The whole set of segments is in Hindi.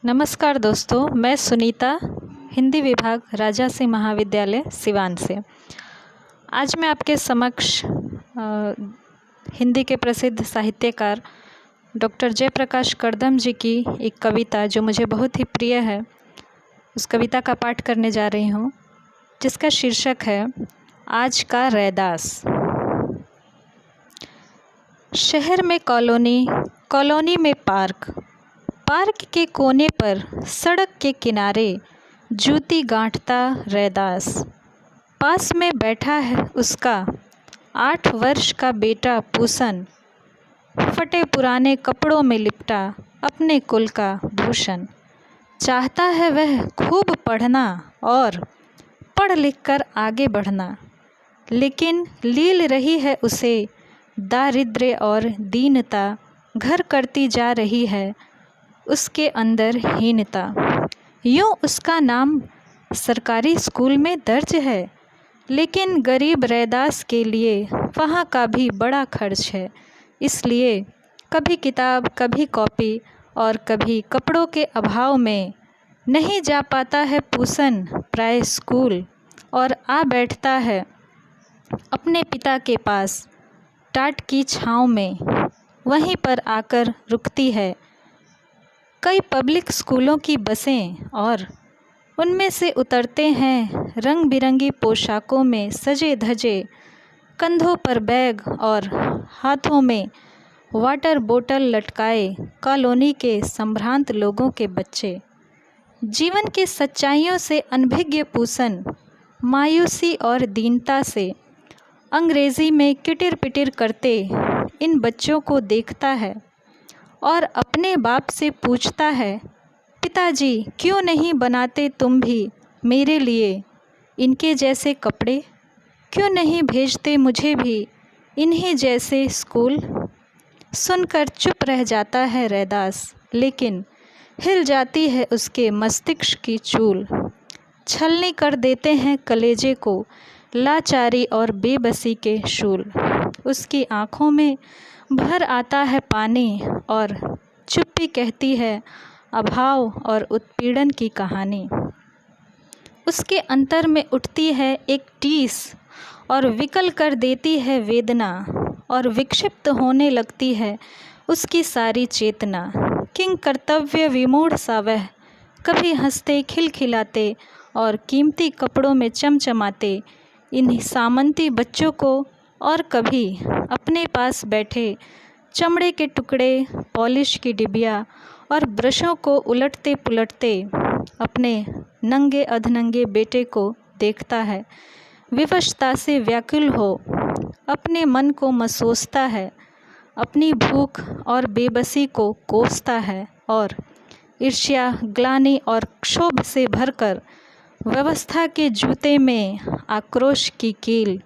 नमस्कार दोस्तों, मैं सुनीता, हिंदी विभाग राजासिंह महाविद्यालय सिवान से। आज मैं आपके समक्ष हिंदी के प्रसिद्ध साहित्यकार डॉक्टर जयप्रकाश कर्दम जी की एक कविता जो मुझे बहुत ही प्रिय है, उस कविता का पाठ करने जा रही हूँ, जिसका शीर्षक है आज का रैदास। शहर में कॉलोनी, कॉलोनी में पार्क, पार्क के कोने पर सड़क के किनारे जूती गांठता रैदास। पास में बैठा है उसका 8 वर्ष का बेटा पूसन, फटे पुराने कपड़ों में लिपटा अपने कुल का भूषण। चाहता है वह खूब पढ़ना और पढ़ लिख कर आगे बढ़ना, लेकिन लील रही है उसे दारिद्र्य और दीनता, घर करती जा रही है उसके अंदर हीनता। यूँ उसका नाम सरकारी स्कूल में दर्ज है, लेकिन गरीब रैदास के लिए वहाँ का भी बड़ा खर्च है। इसलिए कभी किताब, कभी कॉपी और कभी कपड़ों के अभाव में नहीं जा पाता है पूसन प्राय स्कूल, और आ बैठता है अपने पिता के पास टाट की छाँव में। वहीं पर आकर रुकती है कई पब्लिक स्कूलों की बसें, और उनमें से उतरते हैं रंग बिरंगी पोशाकों में सजे धजे, कंधों पर बैग और हाथों में वाटर बोतल लटकाए कॉलोनी के संभ्रांत लोगों के बच्चे। जीवन की सच्चाइयों से अनभिज्ञ पूसन मायूसी और दीनता से अंग्रेज़ी में किटिर पिटिर करते इन बच्चों को देखता है और अपने बाप से पूछता है, पिताजी क्यों नहीं बनाते तुम भी मेरे लिए इनके जैसे कपड़े, क्यों नहीं भेजते मुझे भी इन्हीं जैसे स्कूल। सुनकर चुप रह जाता है रैदास, लेकिन हिल जाती है उसके मस्तिष्क की चूल। छलनी कर देते हैं कलेजे को लाचारी और बेबसी के शूल। उसकी आँखों में भर आता है पानी और चुप्पी कहती है अभाव और उत्पीड़न की कहानी। उसके अंतर में उठती है एक टीस और विकल कर देती है वेदना, और विक्षिप्त होने लगती है उसकी सारी चेतना। किंग कर्तव्य विमूढ़ सा वह कभी हंसते खिलखिलाते और कीमती कपड़ों में चमचमाते इन सामंती बच्चों को, और कभी अपने पास बैठे चमड़े के टुकड़े, पॉलिश की डिबिया और ब्रशों को उलटते पुलटते अपने नंगे अधनंगे बेटे को देखता है। विवशता से व्याकुल हो अपने मन को मसोसता है, अपनी भूख और बेबसी को कोसता है, और ईर्ष्या, ग्लानि और क्षोभ से भरकर व्यवस्था के जूते में आक्रोश की कील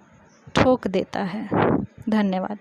ठोक देता है। धन्यवाद।